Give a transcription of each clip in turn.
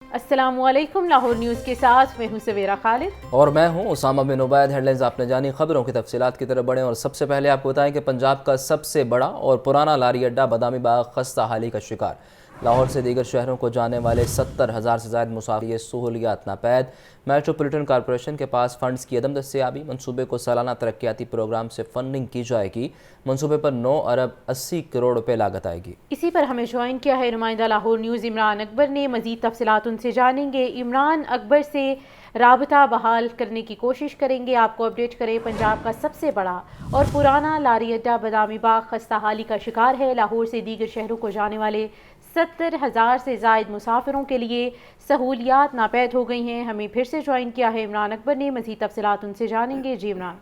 अस्सलामुअलैकुम, लाहौर न्यूज़ के साथ मैं हूं सवेरा खालिद और मैं हूं उसामा बिन उबैद। हेडलाइंस आपने जानी, खबरों की तफसीलात की तरफ बढ़ें और सबसे पहले आपको बताएं कि पंजाब का सबसे बड़ा और पुराना लारी अड्डा बदामी बाग खस्ता हाली का शिकार। लाहौर से दीगर शहरों को जाने वाले 70,000 से ज़ायद मुसाफिर सहूलियात नापैद। मेट्रोपॉलिटन कॉरपोरेशन के पास फंड्स की अदम दस्तियाबी। मनसूबे को सालाना तरक्याती प्रोग्राम से फंडिंग की जाएगी। मनसूबे पर 9 अरब 80 करोड़ रुपए लागत आएगी। इसी पर हमें ज्वाइन किया है नुमाइंदा लाहौर न्यूज़ इमरान अकबर ने। मज़ीद तफसीलात उनसे जानेंगे। इमरान अकबर से राबता बहाल करने की कोशिश करेंगे। आपको अपडेट करें, पंजाब का सबसे बड़ा और पुराना लारी अड्डा बदामी बाग खस्ता हाली का शिकार है। लाहौर से दीगर शहरों को जाने वाले 70,000 से ज़ायद मुसाफिरों के लिए सहूलियात नापैद हो गई हैं। हमें फिर से ज्वाइन किया है इमरान अकबर ने। मज़ीद तफसीलात उनसे जानेंगे। जी इमरान।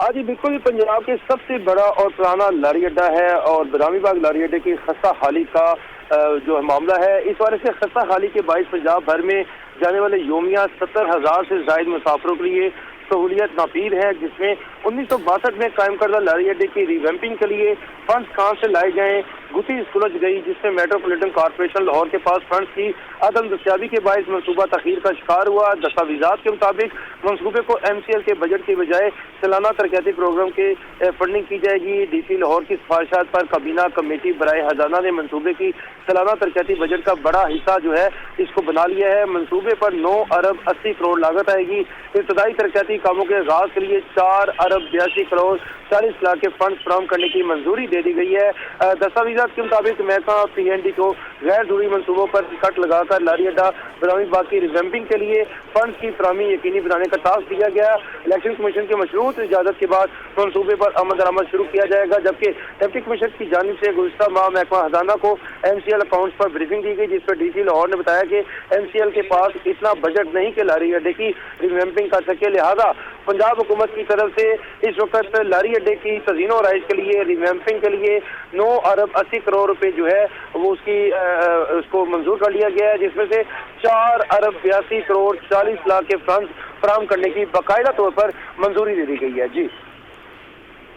आज बिल्कुल पंजाब के सबसे बड़ा और पुराना लारी अड्डा है और बदामी बाग लारी अड्डे की खस्ता हाली का जो मामला है, इस बारे से खस्ता हाली के बाईस पंजाब भर में जाने वाले योमिया 70,000 से ज़ायद मुसाफिरों के लिए सहूलियत नापीद है, जिसमें 1962 में कायम करदा लारी अड्डे की रिवैम्पिंग के लिए फंड्स कहाँ से लाए गए, गुत्थी सुलझ गई, जिसमें मेट्रोपॉलिटन कॉरपोरेशन लाहौर के पास फंड्स की अदम दस्तियाबी के बायस मनसूबा तखीर का शिकार हुआ। दस्तावेजात के मुताबिक मनसूबे को MCL के बजट की बजाय सालाना तरक्याती प्रोग्राम के फंडिंग की जाएगी। DC लाहौर की सिफारिशात पर काबीना कमेटी बराए खजाना ने मनसूबे की सालाना तरक्याती बजट का बड़ा हिस्सा जो है इसको बना लिया है। मनसूबे पर 9 अरब 80 करोड़ लागत आएगी। इब्तदाई तरक्याती कामों के आगाज के लिए 4 अरब 82 करोड़ 40 लाख के फंड फराहम करने की मंजूरी दे दी गई है। दस्तावेजात के मुताबिक महकमा PND को गैर जरूरी मनसूबों पर कट लगाकर लारी अड्डा बदामी बाग की रिवैम्पिंग के लिए फंड की फराहमी यकीनी बनाने का टास्क दिया गया। इलेक्शन कमीशन की मशरूत इजाजत के बाद मनसूबे पर अमल दरामद शुरू किया जाएगा, जबकि डिप्टी कमिश्नर की जानिब से गुज़िश्ता माह महकमा खजाना को MCL अकाउंट्स पर ब्रीफिंग दी गई, जिस पर DC लाहौर ने बताया कि MCL के पास इतना बजट नहीं कि लारी अड्डे की रिवैम्पिंग कर सके, लिहाजा पंजाब हुकूमत की तरफ से इस वक्त लारी अड्डे की तज़ीन और राइज के लिए रिवैम्पिंग के लिए 9 अरब 80 करोड़ रुपए जो है वो उसको मंजूर कर लिया गया है, जिसमें से 4 अरब 82 करोड़ 40 लाख के फंड्स फराहम करने की बाकायदा तौर पर मंजूरी दे दी गई है। जी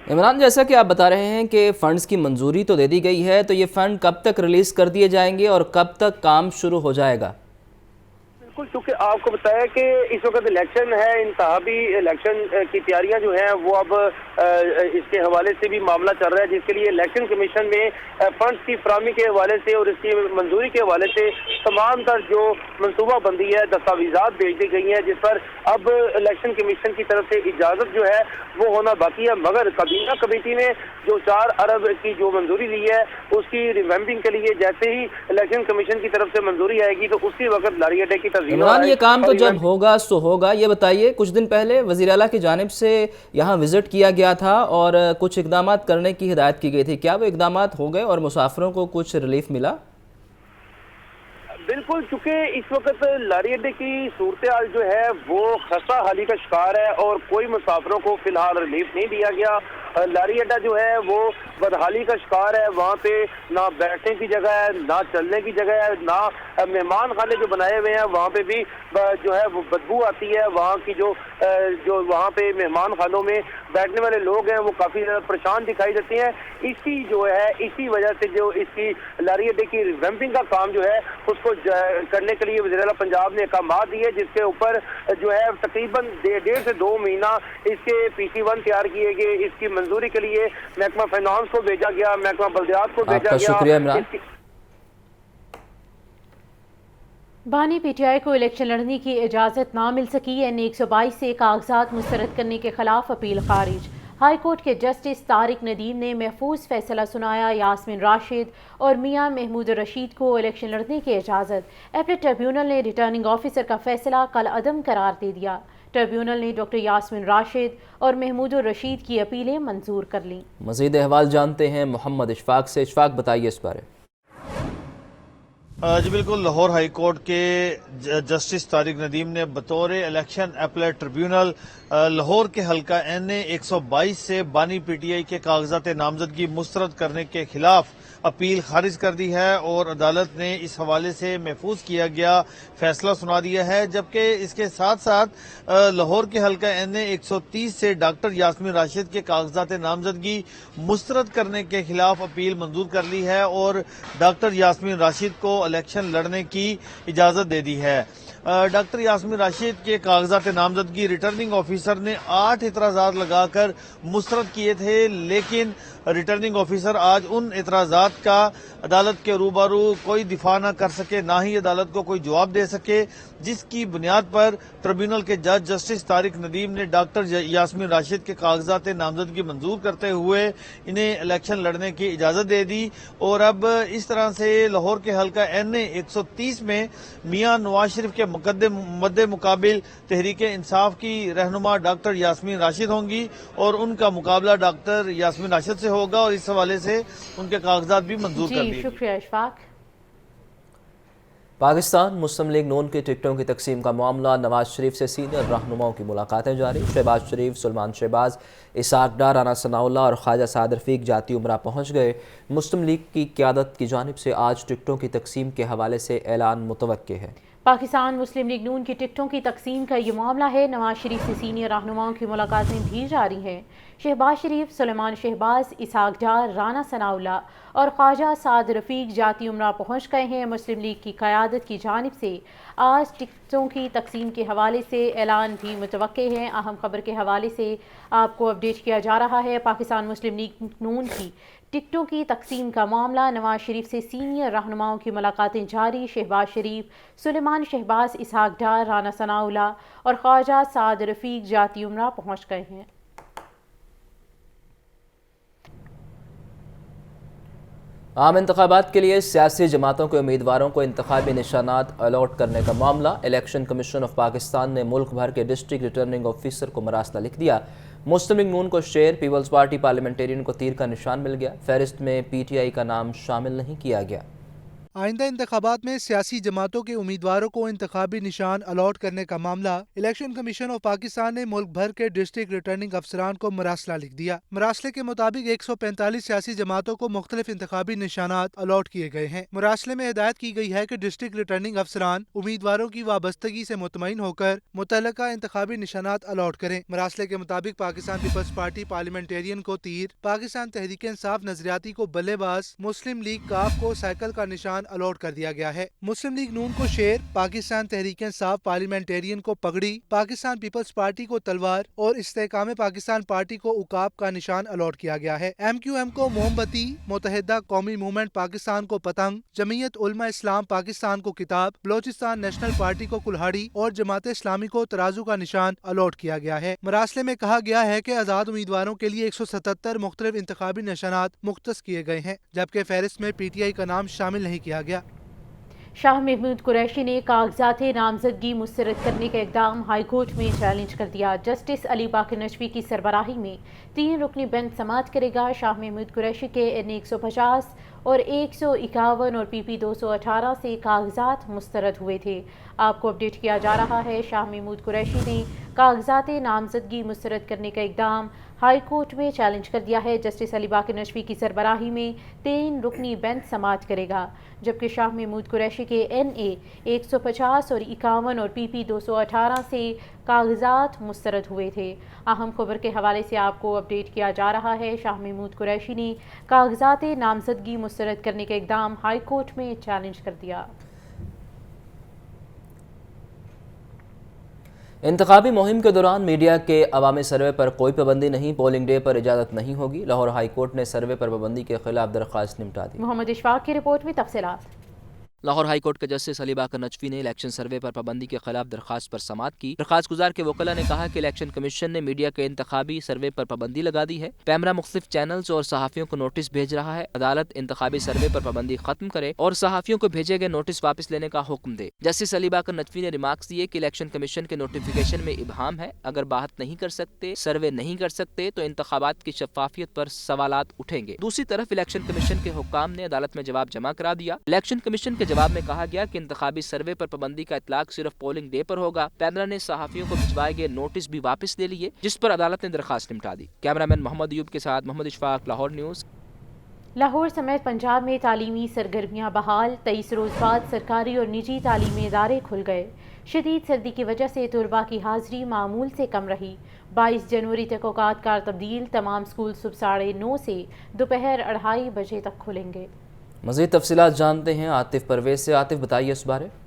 इमरान, जैसा कि आप बता रहे हैं कि फ़ंड्स की मंजूरी तो दे दी गई है, तो ये फ़ंड कब तक रिलीज़ कर दिए जाएंगे और कब तक काम शुरू हो जाएगा? बिल्कुल, चूँकि आपको बताया कि इस वक्त इलेक्शन है, इंतहाबी इलेक्शन की तैयारियां जो हैं वो अब इसके हवाले से भी मामला चल रहा है, जिसके लिए इलेक्शन कमीशन में फंड्स की फराहमी के हवाले से और इसकी मंजूरी के हवाले से तमाम तर जो मनसूबा बंदी है, दस्तावेजात भेज दी गई हैं, जिस पर अब इलेक्शन कमीशन की तरफ से इजाज़त जो है वो होना बाकी है। मगर काबीना कमेटी ने जो 4 अरब की जो मंजूरी दी है उसकी रिवैम्पिंग के लिए जैसे ही इलेक्शन कमीशन की तरफ से मंजूरी आएगी तो उसी वक्त लारी अड्डे की इमरान, ये काम तो जब होगा सो होगा। ये बताइए, कुछ दिन पहले वज़ीर आला की जानिब से यहाँ विज़िट किया गया था और कुछ इक़दाम करने की हिदायत की गई थी, क्या वो इक़दाम हो गए और मुसाफिरों को कुछ रिलीफ मिला? बिल्कुल, चूँकि इस वक्त लारी अड्डे की सूरत हाल जो है वो खस्ता हाली का शिकार है और कोई मुसाफिरों को फिलहाल रिलीफ नहीं दिया गया। लारी अड्डा जो है वो बदहाली का शिकार है, वहाँ पे ना बैठने की जगह है, ना चलने की जगह है, ना मेहमान खाने जो बनाए हुए हैं वहाँ पे भी जो है वो बदबू आती है। वहाँ की जो वहाँ पे मेहमान खानों में बैठने वाले लोग हैं वो काफ़ी ज़्यादा परेशान दिखाई देते हैं। इसी वजह से जो इसकी लारी अड्डे की रिवैम्पिंग का काम जो है उसको करने के लिए वज़ीर आला पंजाब ने अहकाम दिए, जिसके ऊपर जो है तकरीबन 1.5 से 2 महीना इसके PC1 तैयार किए गए। इसकी मंजूरी के लिए महकमा फाइनेंस को भेजा गया, महकमा बल्दियात को भेजा गया। शुक्रिया इमरान। बानी PTI को इलेक्शन लड़ने की इजाज़त ना मिल सकी। NA 122 से कागजात मुस्तरद करने के खिलाफ अपील खारिज। हाई कोर्ट के जस्टिस तारिक नदीम ने महफूज फैसला सुनाया। यास्मीन राशिद और मियां महमूद रशीद को इलेक्शन लड़ने की इजाज़त। अपीलेट ट्रिब्यूनल ने रिटर्निंग ऑफिसर का फैसला कल अदम करार दे दिया। ट्रिब्यूनल ने डॉक्टर यास्मीन राशिद और महमूद रशीद की अपीलें मंजूर कर लीं। मज़ीद अहवाल जानते हैं मोहम्मद इशफाक से। इशफाक, बताइए इस बारे। जी बिल्कुल, लाहौर हाई कोर्ट के जस्टिस तारिक नदीम ने बतौर इलेक्शन अपीलेट ट्रिब्यूनल लाहौर के हल्का NA 122 से बानी PTI के कागजात नामजदगी मुस्तरद करने के खिलाफ अपील खारिज कर दी है और अदालत ने इस हवाले से महफूज किया गया फैसला सुना दिया है। जबकि इसके साथ साथ लाहौर के हल्का NA 130 से डॉक्टर यास्मीन राशिद के कागजात नामजदगी मुस्तरद करने के खिलाफ अपील मंजूर कर ली है और डॉक्टर यास्मीन राशिद को इलेक्शन लड़ने की इजाजत दे दी है। डॉक्टर यास्मीन राशिद के कागजात नामजदगी रिटर्निंग ऑफिसर ने 8 एतराज़ात लगाकर मुस्तरद किए थे, लेकिन रिटर्निंग ऑफिसर आज उन एतराज़ात का अदालत के रूबरू कोई दिफा न कर सके, ना ही अदालत को कोई जवाब दे सके, जिसकी बुनियाद पर ट्रिब्यूनल के जज जस्टिस तारिक नदीम ने डॉक्टर यास्मीन राशिद के कागजात नामजदगी मंजूर करते हुए इन्हें इलेक्शन लड़ने की इजाज़त दे दी। और अब इस तरह से लाहौर के हल्का NA 130 में मियां नवाज शरीफ के मद्दे मुकाबिल तहरीक इंसाफ की रहनुमा डॉक्टर यास्मीन राशिद होंगी और उनका मुकाबला डॉक्टर यास्मीन राशिद से होगा और इस हवाले से उनके कागजात भी मंजूर कर दिए। शुक्रिया इशफाक। पाकिस्तान मुस्लिम लीग नून की टिकटों की तकसीम का मामला, नवाज शरीफ से सीनियर रहनुमाओं की मुलाकातें जारी। शहबाज शरीफ, सुलेमान शहबाज, इसाक डार, राना सनाउल्लाह और ख्वाजा साद रफीक जाती उमरा पहुँच गए। मुस्लिम लीग की क़यादत की जानिब से आज टिकटों की तकसीम के हवाले से ऐलान मुतवक्के है। पाकिस्तान मुस्लिम लीग नून की टिकटों की तकसीम का ये मामला है। नवाज शरीफ से सीनियर रहनुमाओं की मुलाकातें भी जारी हैं। शहबाज शरीफ, सुलेमान शहबाज, इसाक डार, राना सनाउल्लाह और ख्वाजा साद रफीक जाती उमरा पहुँच गए हैं। मुस्लिम लीग की क़यादत की जानिब से आज टिकटों की तकसीम के हवाले से ऐलान भी मुतवक्के हैं। अहम खबर के हवाले से आपको अपडेट किया जा रहा है। पाकिस्तान मुस्लिम लीग नून की टिकटों की तकसीम का मामला, नवाज शरीफ से सीनियर रहनुमाओं की मुलाकातें जारी। शहबाज शरीफ, सुलेमान शहबाज, इसाक डार, राना सनाउल्लाह और ख्वाजा साद रफीक जाती उमरा पहुँच गए हैं। आम इंतखाबात के लिए सियासी जमातों के उम्मीदवारों को इंतखाबी निशानात अलॉट करने का मामला, इलेक्शन कमीशन ऑफ पाकिस्तान ने मुल्क भर के डिस्ट्रिक्ट रिटर्निंग ऑफिसर को मरासला लिख दिया। मुस्लिम लीग नून को शेर, पीपल्स पार्टी पार्लियामेंटेरियन को तीर का निशान मिल गया। फहरिस्त में PTI का नाम शामिल नहीं किया गया। आइंदा इंतखाबात में सियासी जमातों के उम्मीदवारों को इंतखाबी निशान अलॉट करने का मामला, इलेक्शन कमीशन ऑफ पाकिस्तान ने मुल्क भर के डिस्ट्रिक्ट रिटर्निंग अफसरान को मरासला लिख दिया। मरासले के मुताबिक 145 सियासी जमातों को मुख्तलिफ इंतखाबी निशानात अलॉट किए गए हैं। मरासले में हिदायत की गई है कि डिस्ट्रिक्ट रिटर्निंग अफसरान उम्मीदवारों की वाबस्तगी से मुतमईन होकर मुतल्लका इंतखाबी निशानात अलॉट करें। मरासले के मुताबिक पाकिस्तान पीपल्स पार्टी पार्लियामेंटेरियन को तीर, पाकिस्तान तहरीक इंसाफ नजरियाती को बल्लेबाज, मुस्लिम लीग काफ को साइकिल का निशान अलॉट कर दिया गया है। मुस्लिम लीग नून को शेर, पाकिस्तान तहरीक इंसाफ पार्लियामेंटेरियन को पगड़ी, पाकिस्तान पीपल्स पार्टी को तलवार और इस्तेहकाम पाकिस्तान पार्टी को उकाब का निशान अलॉट किया गया है। MQM को मोमबत्ती, मुत्तहिदा कौमी मूवमेंट पाकिस्तान को पतंग, जमीयत उलमा इस्लाम पाकिस्तान को किताब, बलोचिस्तान नेशनल पार्टी को कुल्हाड़ी और जमात इस्लामी को तराजू का निशान अलॉट किया गया है। मरासले में कहा गया है कि आजाद उम्मीदवारों के लिए 177 मुख्तलिफ इंतखाबी निशानात मुख्तस किए गए हैं, जबकि फहरिस्त में PTI का नाम शामिल नहीं किया गया। शाह महमूद कुरैशी ने कागजात नामजदगी मुस्तरद करने का इक़दाम हाई कोर्ट में चैलेंज कर दिया। जस्टिस अली बाकर नजवी की सरबराही में 3 रुकनी बेंच समाअत करेगा। शाह महमूद कुरैशी के NA 150 और 151 और PP 218 से कागजात मुस्तरद हुए थे। आपको अपडेट किया जा रहा है, शाह महमूद कुरैशी ने कागजात नामजदगी मुस्तरद करने का इक़दाम हाई कोर्ट में चैलेंज कर दिया है। जस्टिस अली बाकर नजवी की सरबराही में 3 रुकनी बेंच समाअत करेगा, जबकि शाह महमूद कुरैशी के NA 150 और 51 और PP 218 से कागजात मुस्तरद हुए थे। अहम खबर के हवाले से आपको अपडेट किया जा रहा है, शाह महमूद कुरैशी ने कागजात नामजदगी मुस्तरद करने का इक़दाम हाई कोर्ट में चैलेंज कर दिया। इंतखाबी मुहिम के दौरान मीडिया के अवामी सर्वे पर कोई पाबंदी नहीं, पोलिंग डे पर इजाज़त नहीं होगी। लाहौर हाई कोर्ट ने सर्वे पर पाबंदी के खिलाफ दरख्वास्त निपटा दी। मोहम्मद इशफाक की रिपोर्ट में तफसीलात। लाहौर हाई कोर्ट के जस्टिस अली बाकर नजवी ने इलेक्शन सर्वे पर पाबंदी के खिलाफ दरखास्त पर समाअत की। दरखास्त गुजार के वकला ने कहा कि इलेक्शन कमीशन ने मीडिया के इंतखाबी सर्वे पर पाबंदी लगा दी है। पैमरा मुख्तलिफ चैनल्स और सहाफ़ियों को नोटिस भेज रहा है। अदालत इंतखाबी सर्वे पर पाबंदी खत्म करे और सहाफ़ियों को भेजे गए नोटिस वापस लेने का हुक्म दे। जस्टिस अली बाकर नजवी ने रिमार्क्स दिए कि इलेक्शन कमीशन के नोटिफिकेशन में इबहाम है, अगर बाहत नहीं कर सकते, सर्वे नहीं कर सकते तो इंतखाबात की शफाफियत पर सवालात उठेंगे। दूसरी तरफ इलेक्शन कमीशन के हुक्काम ने अदालत में जवाब जमा करा दिया। इलेक्शन कमीशन के जवाब में कहा गया कि इंतखाबी सर्वे पर पाबंदी का इतलाक सिर्फ पोलिंग डे पर होगा। पैमरा ने सहाफियों को भिजवाए गए नोटिस भी वापस ले लिए, जिस पर अदालत ने दरखास्त निपटा दी। कैमरामैन मोहम्मद अयूब के साथ मोहम्मद इशफाक, लाहौर न्यूज़। लाहौर समेत पंजाब में तालीमी सरगर्मियाँ बहाल, 23 रोज़ बाद सरकारी और निजी तालीमी इदारे खुल गए। शदीद सर्दी की वजह से तलबा की हाज़िरी मामूल से कम रही। 22 जनवरी तक औकात कार तब्दील, तमाम स्कूल सुबह 9:30 से दोपहर 2:30 बजे तक खुलेंगे। मज़ीद तफसीलात जानते हैं आतिफ परवेज़ से। आतिफ, बताइए इस बारे।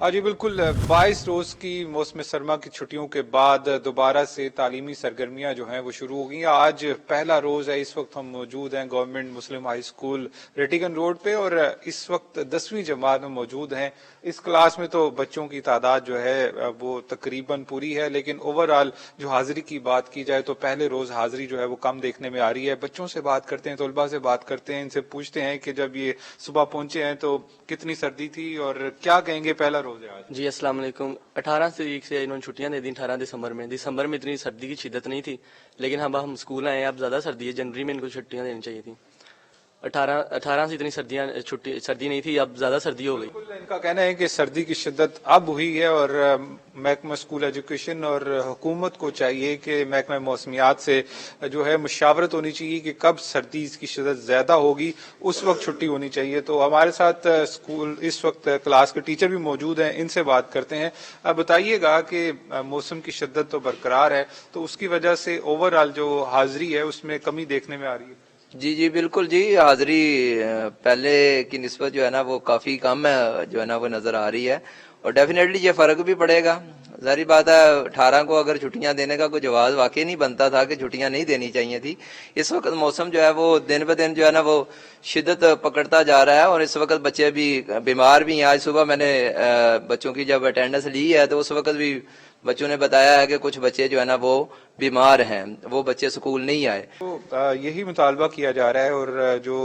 जी बिल्कुल, 22 रोज़ की मौसम सरमा की छुट्टियों के बाद दोबारा से तालीमी सरगर्मियाँ जो हैं वो शुरू हो गई हैं। आज पहला रोज़ है, इस वक्त हम मौजूद हैं गवर्नमेंट मुस्लिम हाई स्कूल रेटिगन रोड पे और इस वक्त 10वीं जमात में मौजूद हैं। इस क्लास में तो बच्चों की तादाद जो है वो तकरीबन पूरी है, लेकिन ओवरऑल जो हाजिरी की बात की जाए तो पहले रोज़ हाजिरी जो है वो कम देखने में आ रही है। बच्चों से बात करते हैं, तलबा से बात करते हैं, इनसे पूछते हैं कि जब ये सुबह पहुंचे हैं तो कितनी सर्दी थी और क्या कहेंगे पहला रोज़ है आज। जी अस्सलाम वालेकुम। 18 तारीख से इन्होंने छुट्टियां दे दी। 18 दिसंबर में इतनी सर्दी की शिद्दत नहीं थी, लेकिन हम स्कूल आए, अब ज्यादा सर्दी है। जनवरी में इनको छुट्टियां देनी चाहिए थी। 18 से इतनी सर्दी नहीं थी, अब ज्यादा सर्दी हो गई। इनका कहना है कि सर्दी की शिद्दत अब हुई है और महकमा स्कूल एजुकेशन और हुकूमत को चाहिए कि महकमा मौसमियात से जो है मुशावरत होनी चाहिए कि कब सर्दी की शिद्दत ज्यादा होगी उस वक्त छुट्टी होनी चाहिए। तो हमारे साथ स्कूल इस वक्त क्लास के टीचर भी मौजूद हैं, इनसे बात करते हैं। अब बताइएगा कि मौसम की शिद्दत तो बरकरार है, तो उसकी वजह से ओवरऑल जो हाजिरी है उसमें कमी देखने में आ रही है। जी बिल्कुल जी, हाजिरी पहले की निस्बत जो है ना वो काफी कम है जो है ना वो नजर आ रही है और डेफिनेटली ये फर्क भी पड़ेगा। जारी बात है 18 को अगर छुट्टियां देने का कोई जवाब वाकई नहीं बनता था कि छुट्टियां नहीं देनी चाहिए थी। इस वक्त मौसम जो है वो दिन ब दिन जो है ना वो शिद्दत पकड़ता जा रहा है और इस वक्त बच्चे भी बीमार भी हैं। आज सुबह मैंने बच्चों की जब अटेंडेंस ली है तो उस वक्त भी बच्चों ने बताया है कि कुछ बच्चे जो है ना वो बीमार हैं, वो बच्चे स्कूल नहीं आए। तो यही मुतालबा किया जा रहा है और जो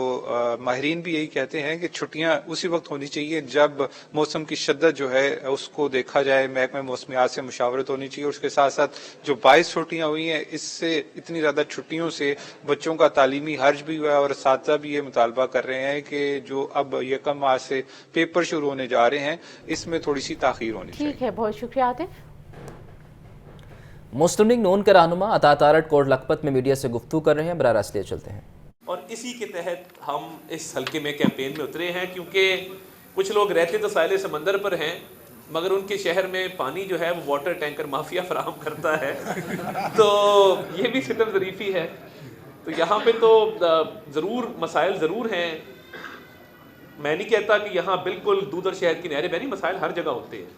माहिरीन भी यही कहते हैं कि छुट्टियां उसी वक्त होनी चाहिए जब मौसम की शिद्दत जो है उसको देखा जाए। महकमे मौसमियात से मुशावरत होनी चाहिए। उसके साथ साथ जो 22 छुट्टियां हुई हैं, इससे इतनी ज्यादा छुट्टियों से बच्चों का तालीमी हर्ज भी हुआ है और असातिज़ा भी ये मुतालबा कर रहे हैं कि जो अब यकम माह से पेपर शुरू होने जा रहे हैं इसमें थोड़ी सी ताखीर होनी चाहिए। ठीक है, बहुत शुक्रिया आतिफ। मुस्लिम लीग नून के रहनुमा अता तारड़ कोट लखपत में मीडिया से गुफ्तगू कर रहे हैं। बराह रास्त लिए चलते हैं। और इसी के तहत हम इस हल्के में कैंपेन में उतरे हैं, क्योंकि कुछ लोग रहते तो साहिल समंदर पर हैं मगर उनके शहर में पानी जो है वो वाटर टैंकर माफिया फराहम करता है तो ये भी सितम ज़रीफ़ी है। तो यहाँ पे तो ज़रूर मसाइल ज़रूर हैं। मैं नहीं कहता कि यहाँ बिल्कुल दूध और शहद की नहरें बहनी, मसाइल हर जगह होते हैं,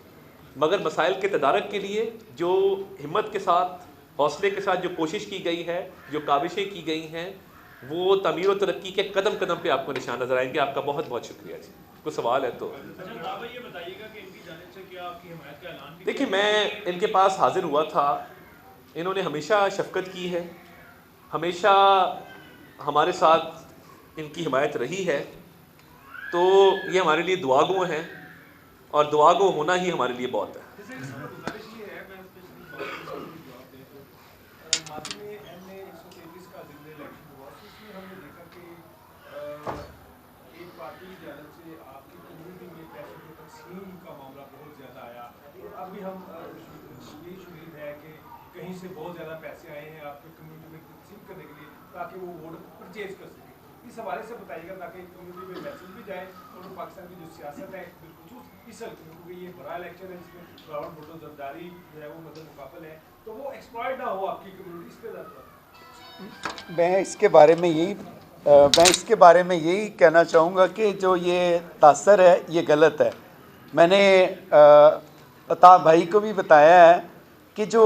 मगर मसाइल के तदारक के लिए जो हिम्मत के साथ, हौसले के साथ जो कोशिश की गई है, जो काविशें की गई हैं, वो तमीर और तरक्की के कदम कदम पे आपको निशान नजर आएंगे। आपका बहुत बहुत शुक्रिया जी। कोई सवाल है तो देखिए, मैं इनके पास हाजिर हुआ था, इन्होंने हमेशा शफकत की है, हमेशा हमारे साथ इनकी हिमायत रही है, तो ये हमारे लिए दुआगो हैं और दुआगो होना ही हमारे लिए बहुत है। अभी हम ये उम्मीद है कि कहीं से बहुत ज़्यादा पैसे आए हैं आपकी कम्युनिटी में तकसीम करने के लिए ताकि वो वोट परचेज कर सके। इस हवाले से बताइएगा ताकि कम्युनिटी में मैसेज भी जाए और पाकिस्तान की जो सियासत है बिल्कुल इस हल्के में, क्योंकि ये बड़ा इलेक्शन है जिसमें ग्राउंड वोटर जरदारी जो है वो मदद मुकाबल है, तो वो एक्सप्लॉइट ना हो आपकी कम्युनिटी। इस पर मैं इसके बारे में यही कहना चाहूँगा कि जो ये तासर है ये गलत है। मैंने अता भाई को भी बताया है कि जो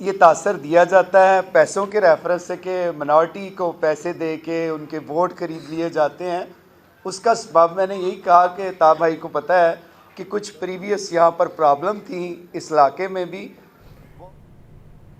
ये तासर दिया जाता है पैसों के रेफरेंस से कि मिनॉरिटी को पैसे दे के उनके वोट खरीद लिए जाते हैं, उसका सबब मैंने यही कहा कि अता भाई को पता है कि कुछ प्रीवियस यहाँ पर प्रॉब्लम थी इस इलाके में भी